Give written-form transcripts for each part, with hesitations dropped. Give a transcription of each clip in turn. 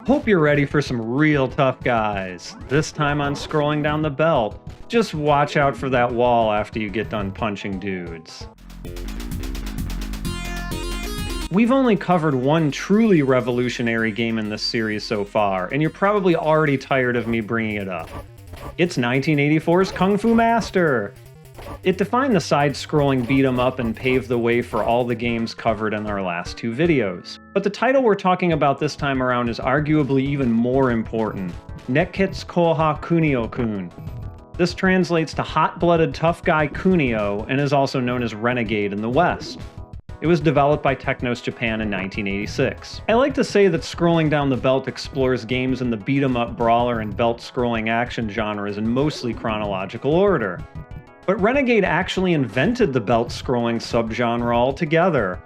Hope you're ready for some real tough guys. This time on Scrolling Down the Belt. Just watch out for that wall after you get done punching dudes. We've only covered one truly revolutionary game in this series so far, and you're probably already tired of me bringing it up. It's 1984's Kung Fu Master! It defined the side-scrolling beat-em-up and paved the way for all the games covered in our last two videos. But the title we're talking about this time around is arguably even more important. Nekketsu Kouha Kunio-kun. This translates to hot-blooded tough guy Kunio and is also known as Renegade in the West. It was developed by Technos Japan in 1986. I like to say that Scrolling Down the Belt explores games in the beat-em-up, brawler, and belt-scrolling action genres in mostly chronological order. But Renegade actually invented the belt-scrolling subgenre altogether.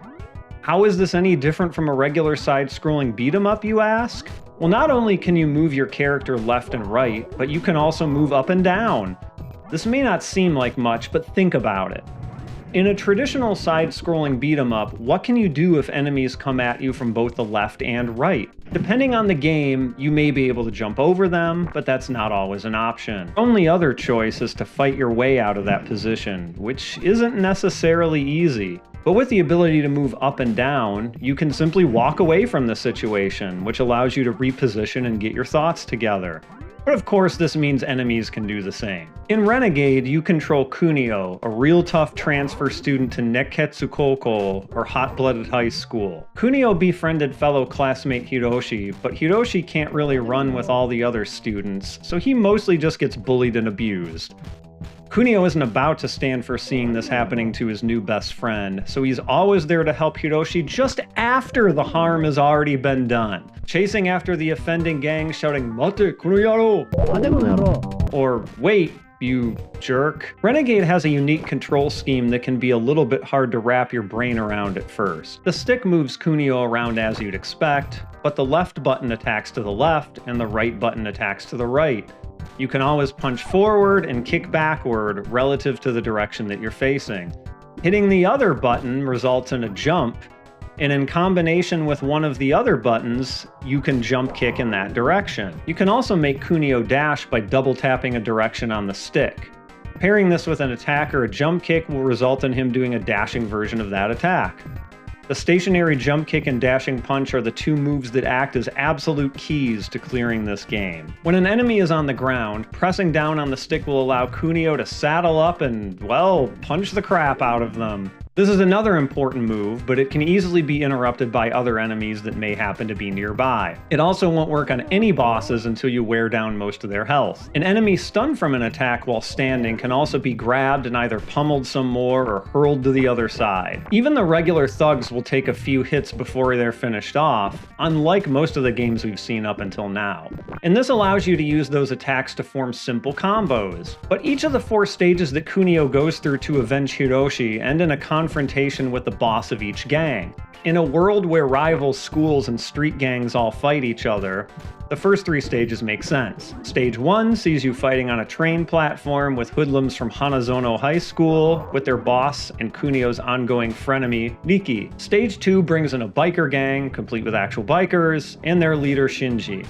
How is this any different from a regular side-scrolling beat-em-up, you ask? Well, not only can you move your character left and right, but you can also move up and down. This may not seem like much, but think about it. In a traditional side-scrolling beat-em-up, what can you do if enemies come at you from both the left and right? Depending on the game, you may be able to jump over them, but that's not always an option. The only other choice is to fight your way out of that position, which isn't necessarily easy. But with the ability to move up and down, you can simply walk away from the situation, which allows you to reposition and get your thoughts together. But of course, this means enemies can do the same. In Renegade, you control Kunio, a real tough transfer student to Nekketsu Koko, or hot-blooded high school. Kunio befriended fellow classmate Hiroshi, but Hiroshi can't really run with all the other students, so he mostly just gets bullied and abused. Kunio isn't about to stand for seeing this happening to his new best friend, so he's always there to help Hiroshi just after the harm has already been done. Chasing after the offending gang, shouting, "Mate, kuno yaro!" Or, "Wait, you jerk." Renegade has a unique control scheme that can be a little bit hard to wrap your brain around at first. The stick moves Kunio around as you'd expect, but the left button attacks to the left, and the right button attacks to the right. You can always punch forward and kick backward relative to the direction that you're facing. Hitting the other button results in a jump, and in combination with one of the other buttons, you can jump kick in that direction. You can also make Kunio dash by double tapping a direction on the stick. Pairing this with an attack or a jump kick will result in him doing a dashing version of that attack. The stationary jump kick and dashing punch are the two moves that act as absolute keys to clearing this game. When an enemy is on the ground, pressing down on the stick will allow Kunio to saddle up and, well, punch the crap out of them. This is another important move, but it can easily be interrupted by other enemies that may happen to be nearby. It also won't work on any bosses until you wear down most of their health. An enemy stunned from an attack while standing can also be grabbed and either pummeled some more or hurled to the other side. Even the regular thugs will take a few hits before they're finished off, unlike most of the games we've seen up until now. And this allows you to use those attacks to form simple combos. But each of the 4 stages that Kunio goes through to avenge Hiroshi end in a confrontation with the boss of each gang. In a world where rival schools and street gangs all fight each other, the first 3 stages make sense. Stage 1 sees you fighting on a train platform with hoodlums from Hanazono High School, with their boss and Kunio's ongoing frenemy, Nikki. Stage 2 brings in a biker gang, complete with actual bikers, and their leader Shinji.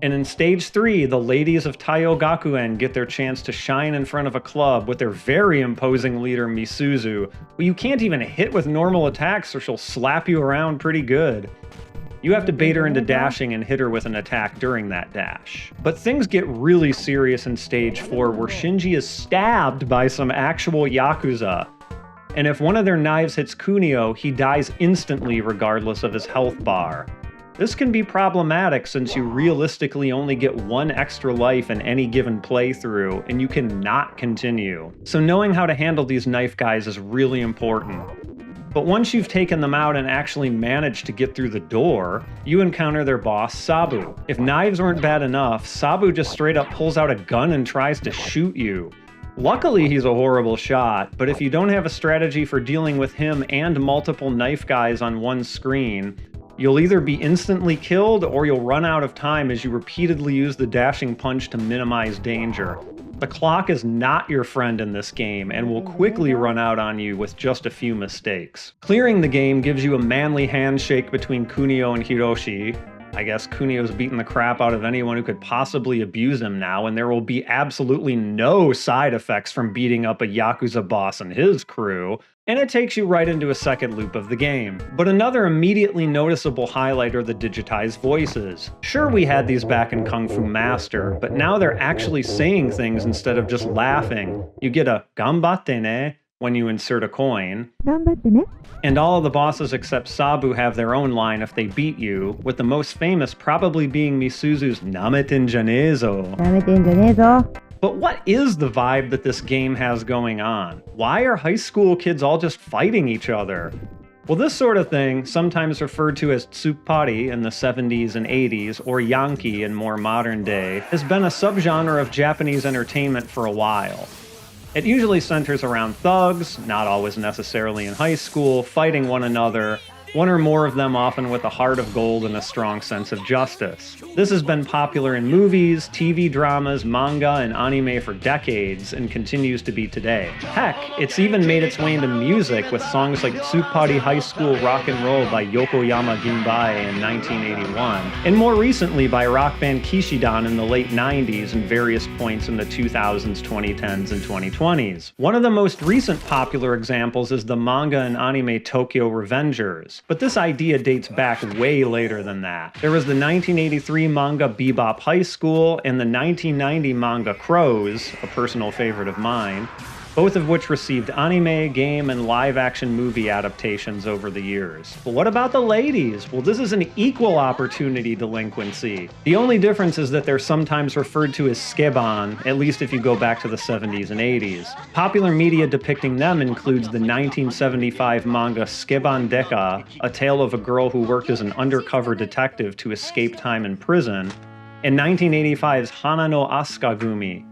And in Stage 3, the ladies of Taiyo Gakuen get their chance to shine in front of a club with their very imposing leader Misuzu, who you can't even hit with normal attacks or she'll slap you around pretty good. You have to bait her into dashing and hit her with an attack during that dash. But things get really serious in Stage 4, where Shinji is stabbed by some actual Yakuza. And if one of their knives hits Kunio, he dies instantly regardless of his health bar. This can be problematic since you realistically only get 1 extra life in any given playthrough, and you cannot continue. So knowing how to handle these knife guys is really important. But once you've taken them out and actually managed to get through the door, you encounter their boss, Sabu. If knives weren't bad enough, Sabu just straight up pulls out a gun and tries to shoot you. Luckily, he's a horrible shot, but if you don't have a strategy for dealing with him and multiple knife guys on one screen, you'll either be instantly killed or you'll run out of time as you repeatedly use the dashing punch to minimize danger. The clock is not your friend in this game and will quickly run out on you with just a few mistakes. Clearing the game gives you a manly handshake between Kunio and Hiroshi, I guess Kunio's beating the crap out of anyone who could possibly abuse him now, and there will be absolutely no side effects from beating up a Yakuza boss and his crew. And it takes you right into a second loop of the game. But another immediately noticeable highlight are the digitized voices. Sure, we had these back in Kung Fu Master, but now they're actually saying things instead of just laughing. You get a "Gambatte ne" when you insert a coin. And all of the bosses except Sabu have their own line if they beat you, with the most famous probably being Misuzu's "Nameten janezo." But what is the vibe that this game has going on? Why are high school kids all just fighting each other? Well, this sort of thing, sometimes referred to as tsuppari in the 70s and 80s, or yankii in more modern day, has been a subgenre of Japanese entertainment for a while. It usually centers around thugs, not always necessarily in high school, fighting one another, one or more of them often with a heart of gold and a strong sense of justice. This has been popular in movies, TV dramas, manga, and anime for decades, and continues to be today. Heck, it's even made its way into music with songs like Tsuppari High School Rock and Roll by Yokoyama Ginbai in 1981, and more recently by rock band Kishidan in the late 90s and various points in the 2000s, 2010s, and 2020s. One of the most recent popular examples is the manga and anime Tokyo Revengers. But this idea dates back way later than that. There was the 1983 manga Bebop High School and the 1990 manga Crows, a personal favorite of mine, both of which received anime, game, and live-action movie adaptations over the years. But what about the ladies? Well, this is an equal opportunity delinquency. The only difference is that they're sometimes referred to as sukeban, at least if you go back to the 70s and 80s. Popular media depicting them includes the 1975 manga Sukeban Deka, a tale of a girl who worked as an undercover detective to escape time in prison, and 1985's Hana no Asukagumi.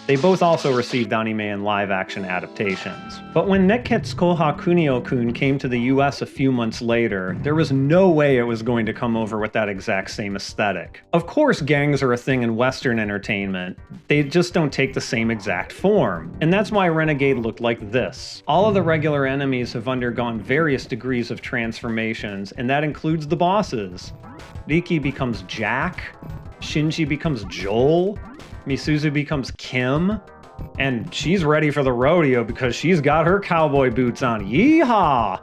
They both also received anime and live-action adaptations. But when Nekketsu Kouha Kunio-kun came to the US a few months later, there was no way it was going to come over with that exact same aesthetic. Of course, gangs are a thing in Western entertainment. They just don't take the same exact form. And that's why Renegade looked like this. All of the regular enemies have undergone various degrees of transformations, and that includes the bosses. Riki becomes Jack, Shinji becomes Joel, Misuzu becomes Kim, and she's ready for the rodeo because she's got her cowboy boots on. Yeehaw!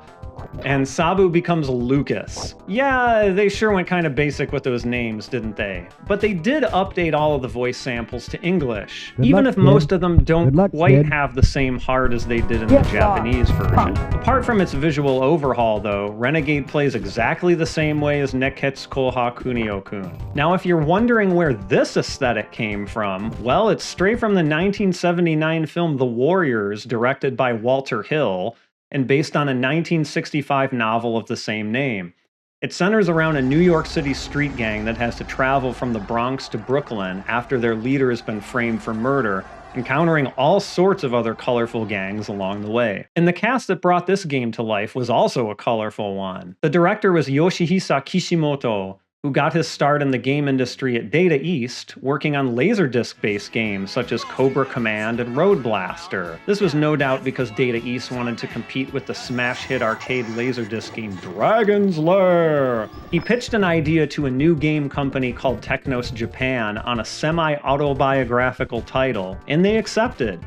And Sabu becomes Lucas. Yeah, they sure went kind of basic with those names, didn't they? But they did update all of the voice samples to English, even if most of them don't quite have the same heart as they did in the Japanese version. Apart from its visual overhaul, though, Renegade plays exactly the same way as Nekketsu Kouha Kunio-kun. Now, if you're wondering where this aesthetic came from, well, it's straight from the 1979 film The Warriors, directed by Walter Hill, and based on a 1965 novel of the same name. It centers around a New York City street gang that has to travel from the Bronx to Brooklyn after their leader has been framed for murder, encountering all sorts of other colorful gangs along the way. And the cast that brought this game to life was also a colorful one. The director was Yoshihisa Kishimoto, who got his start in the game industry at Data East, working on Laserdisc-based games such as Cobra Command and Road Blaster. This was no doubt because Data East wanted to compete with the smash hit arcade Laserdisc game Dragon's Lair. He pitched an idea to a new game company called Technos Japan on a semi-autobiographical title, and they accepted.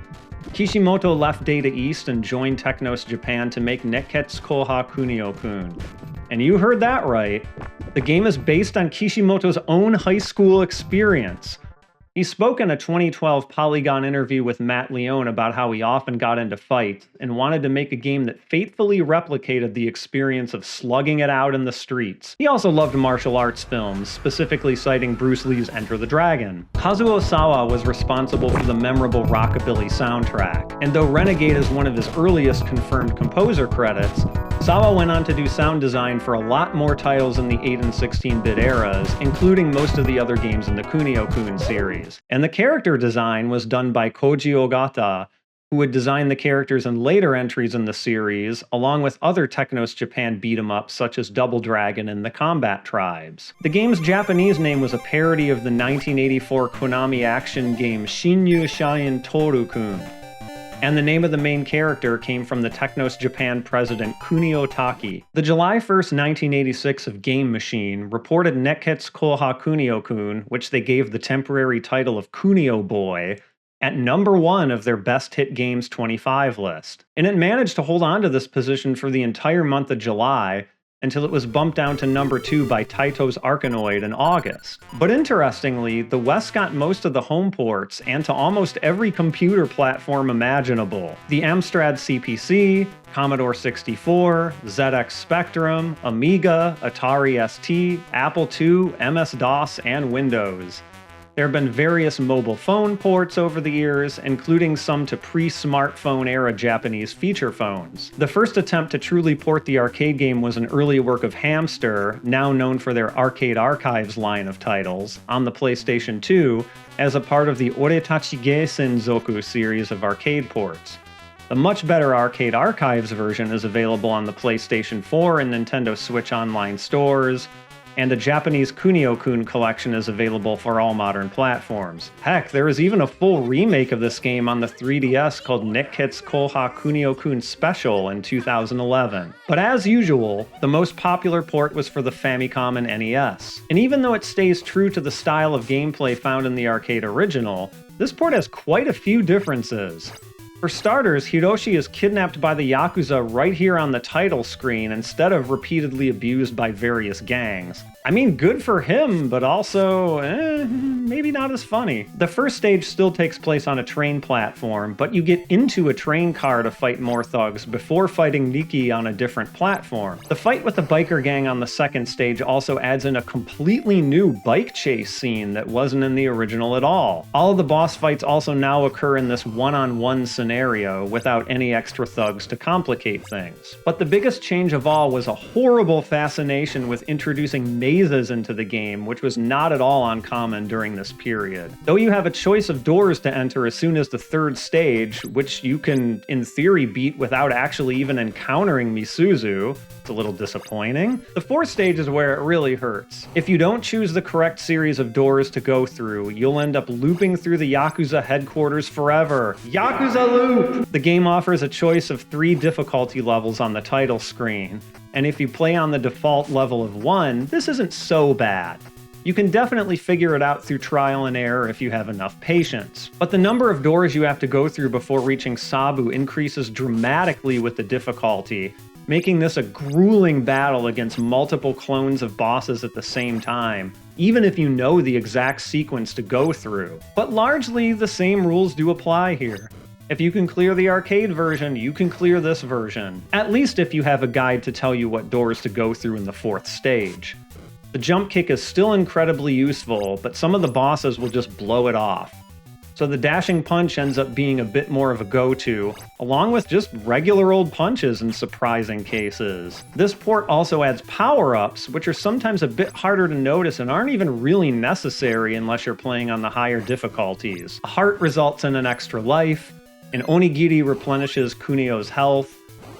Kishimoto left Data East and joined Technos Japan to make Nekketsu Kouha Kunio-kun. And you heard that right. The game is based on Kishimoto's own high school experience. He spoke in a 2012 Polygon interview with Matt Leone about how he often got into fights and wanted to make a game that faithfully replicated the experience of slugging it out in the streets. He also loved martial arts films, specifically citing Bruce Lee's Enter the Dragon. Kazuo Sawa was responsible for the memorable Rockabilly soundtrack, and though Renegade is one of his earliest confirmed composer credits, Sawa went on to do sound design for a lot more titles in the 8 and 16-bit eras, including most of the other games in the Kunio-kun series. And the character design was done by Koji Ogata, who would design the characters in later entries in the series, along with other Technos Japan beat-em-ups such as Double Dragon and the Combat Tribes. The game's Japanese name was a parody of the 1984 Konami action game Shinyu Shain Toru-kun. and the name of the main character came from the Technos Japan president Kunio-taki. The July 1st, 1986 of Game Machine reported Nekketsu Kouha Kunio-kun, which they gave the temporary title of Kunio Boy, at #1 of their Best Hit Games 25 list. And it managed to hold on to this position for the entire month of July, until it was bumped down to #2 by Taito's Arkanoid in August. But interestingly, the West got most of the home ports and to almost every computer platform imaginable. The Amstrad CPC, Commodore 64, ZX Spectrum, Amiga, Atari ST, Apple II, MS-DOS, and Windows. There have been various mobile phone ports over the years, including some to pre-smartphone era Japanese feature phones. The first attempt to truly port the arcade game was an early work of Hamster, now known for their Arcade Archives line of titles, on the PlayStation 2, as a part of the Oretachi Senzoku series of arcade ports. The much better Arcade Archives version is available on the PlayStation 4 and Nintendo Switch online stores, and a Japanese Kunio-kun collection is available for all modern platforms. Heck, there is even a full remake of this game on the 3DS called Nekketsu Kouha Kunio-kun Special in 2011. But as usual, the most popular port was for the Famicom and NES. And even though it stays true to the style of gameplay found in the arcade original, this port has quite a few differences. For starters, Hiroshi is kidnapped by the Yakuza right here on the title screen instead of repeatedly abused by various gangs. I mean, good for him, but also, maybe not as funny. The first stage still takes place on a train platform, but you get into a train car to fight more thugs before fighting Nikki on a different platform. The fight with the biker gang on the second stage also adds in a completely new bike chase scene that wasn't in the original at all. All of the boss fights also now occur in this one-on-one scenario without any extra thugs to complicate things. But the biggest change of all was a horrible fascination with introducing mazes into the game, which was not at all uncommon during this period. Though you have a choice of doors to enter as soon as the third stage, which you can, in theory, beat without actually even encountering Misuzu, it's a little disappointing. The fourth stage is where it really hurts. If you don't choose the correct series of doors to go through, you'll end up looping through the Yakuza headquarters forever. Yakuza Loop! The game offers a choice of 3 difficulty levels on the title screen, and if you play on the default level of 1, this isn't so bad. You can definitely figure it out through trial and error if you have enough patience. But the number of doors you have to go through before reaching Sabu increases dramatically with the difficulty, making this a grueling battle against multiple clones of bosses at the same time, even if you know the exact sequence to go through. But largely, the same rules do apply here. If you can clear the arcade version, you can clear this version. At least if you have a guide to tell you what doors to go through in the 4th stage. The jump kick is still incredibly useful, but some of the bosses will just blow it off. So the dashing punch ends up being a bit more of a go-to, along with just regular old punches in surprising cases. This port also adds power-ups, which are sometimes a bit harder to notice and aren't even really necessary unless you're playing on the higher difficulties. A heart results in an extra life, an onigiri replenishes Kunio's health,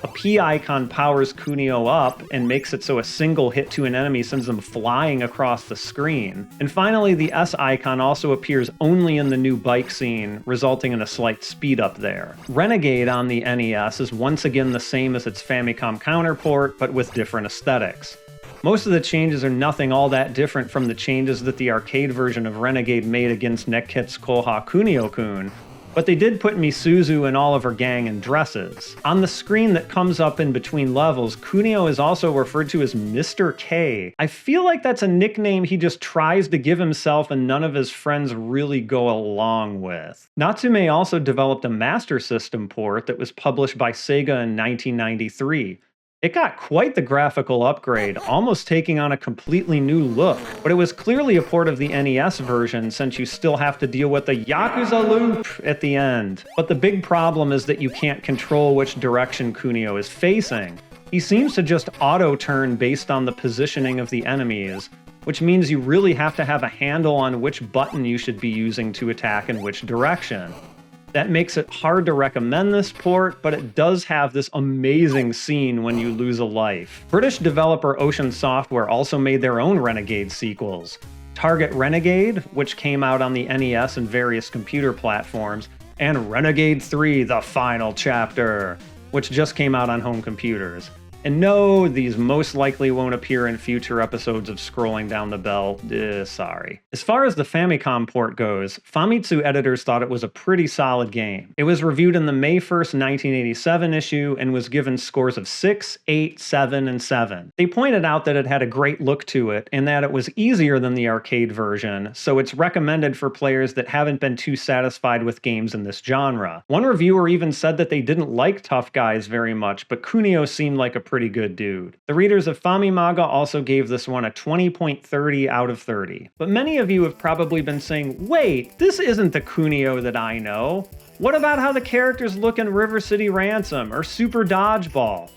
a P icon powers Kunio up and makes it so a single hit to an enemy sends them flying across the screen. And finally, the S icon also appears only in the new bike scene, resulting in a slight speed up there. Renegade on the NES is once again the same as its Famicom counterpart, but with different aesthetics. Most of the changes are nothing all that different from the changes that the arcade version of Renegade made against Nekketsu Kouha Kunio-kun, but they did put Misuzu and all of her gang in dresses. On the screen that comes up in between levels, Kunio is also referred to as Mr. K. I feel like that's a nickname he just tries to give himself and none of his friends really go along with. Natsume also developed a Master System port that was published by Sega in 1993. It got quite the graphical upgrade, almost taking on a completely new look. But it was clearly a port of the NES version since you still have to deal with the Yakuza Loop at the end. But the big problem is that you can't control which direction Kunio is facing. He seems to just auto-turn based on the positioning of the enemies, which means you really have to have a handle on which button you should be using to attack in which direction. That makes it hard to recommend this port, but it does have this amazing scene when you lose a life. British developer Ocean Software also made their own Renegade sequels. Target Renegade, which came out on the NES and various computer platforms, and Renegade 3: The Final Chapter, which just came out on home computers. And no, these most likely won't appear in future episodes of Scrolling Down the Belt. Sorry. As far as the Famicom port goes, Famitsu editors thought it was a pretty solid game. It was reviewed in the May 1st, 1987 issue and was given scores of 6, 8, 7, and 7. They pointed out that it had a great look to it and that it was easier than the arcade version, so it's recommended for players that haven't been too satisfied with games in this genre. One reviewer even said that they didn't like Tough Guys very much, but Kunio seemed like a pretty good dude. The readers of Famimaga also gave this one a 20.30 out of 30. But many of you have probably been saying, wait, this isn't the Kunio that I know. What about how the characters look in River City Ransom or Super Dodgeball?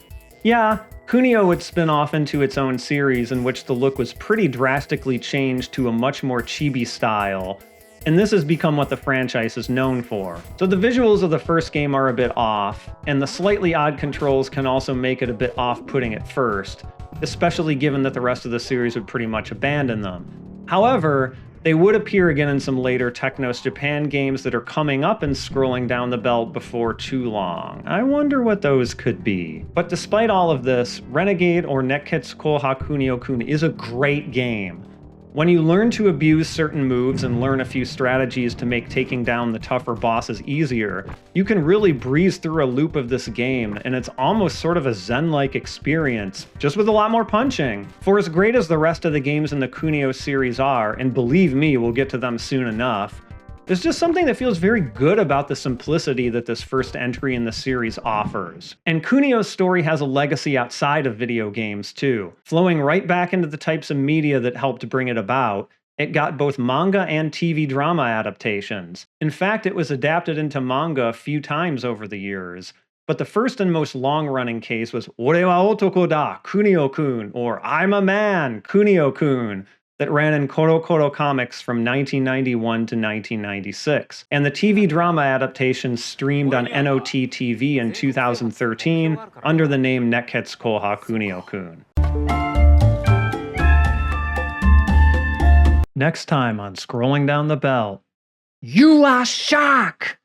Yeah, Kunio would spin off into its own series in which the look was pretty drastically changed to a much more chibi style, and this has become what the franchise is known for. So the visuals of the first game are a bit off, and the slightly odd controls can also make it a bit off-putting at first, especially given that the rest of the series would pretty much abandon them. However, they would appear again in some later Technos Japan games that are coming up and Scrolling Down the Belt before too long. I wonder what those could be. But despite all of this, Renegade or Nekketsu Kouha Kunio-kun is a great game. When you learn to abuse certain moves and learn a few strategies to make taking down the tougher bosses easier, you can really breeze through a loop of this game, and it's almost sort of a Zen-like experience, just with a lot more punching. For as great as the rest of the games in the Kunio series are, and believe me, we'll get to them soon enough, there's just something that feels very good about the simplicity that this first entry in the series offers. And Kunio's story has a legacy outside of video games too. Flowing right back into the types of media that helped bring it about, it got both manga and TV drama adaptations. In fact, it was adapted into manga a few times over the years. But the first and most long-running case was Ore wa otoko da, Kunio-kun, or I'm a man, Kunio-kun, that ran in Koro Koro Comics from 1991 to 1996. And the TV drama adaptation streamed on NOT TV in 2013 under the name Nekketsu Kouha Kunio-kun. Next time on Scrolling Down the Belt, you are shocked!